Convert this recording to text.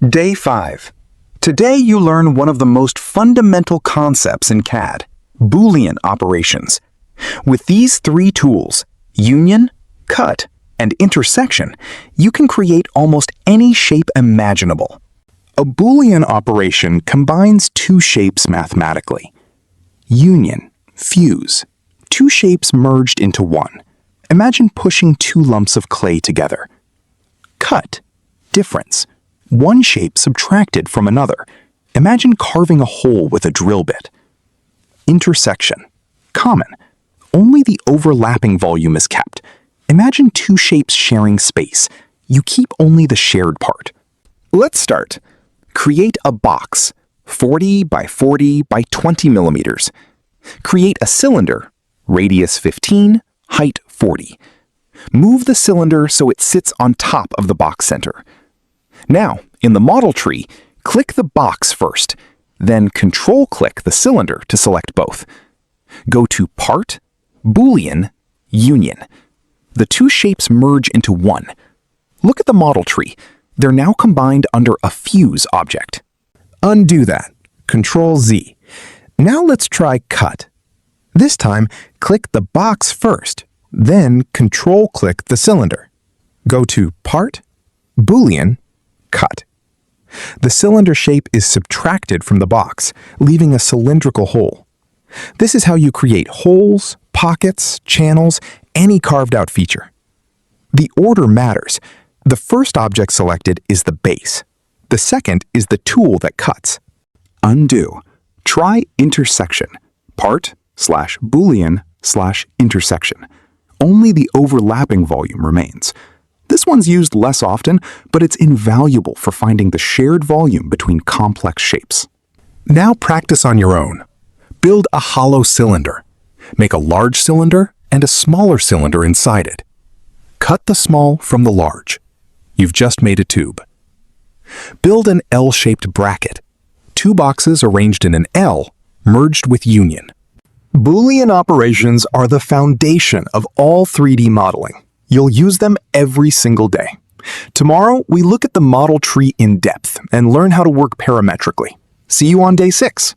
Day 5. Today you learn one of the most fundamental concepts in CAD, Boolean operations. With these three tools, union, cut, and intersection, you can create almost any shape imaginable. A Boolean operation combines two shapes mathematically. Union, fuse, two shapes merged into one. Imagine pushing two lumps of clay together. Cut, difference, one shape subtracted from another. Imagine carving a hole with a drill bit. Intersection, common, only the overlapping volume is kept. Imagine two shapes sharing space. You keep only the shared part. Let's start. Create a box, 40 by 40 by 20 millimeters. Create a cylinder, radius 15, height 40. Move the cylinder so it sits on top of the box center. Now, in the model tree, click the box first, then Control-click the cylinder to select both. Go to Part, Boolean, Union. The two shapes merge into one. Look at the model tree. They're now combined under a fuse object. Undo that. Control-Z. Now let's try Cut. This time, click the box first, then Control-click the cylinder. Go to Part, Boolean, Cut. The cylinder shape is subtracted from the box, leaving a cylindrical hole. This is how you create holes, pockets, channels, any carved-out feature. The order matters. The first object selected is the base. The second is the tool that cuts. Undo. Try intersection. Part/Boolean/intersection. Only the overlapping volume remains. This one's used less often, but it's invaluable for finding the shared volume between complex shapes. Now practice on your own. Build a hollow cylinder. Make a large cylinder and a smaller cylinder inside it. Cut the small from the large. You've just made a tube. Build an L-shaped bracket. Two boxes arranged in an L, merged with union. Boolean operations are the foundation of all 3D modeling. You'll use them every single day. Tomorrow, we look at the model tree in depth and learn how to work parametrically. See you on day 6.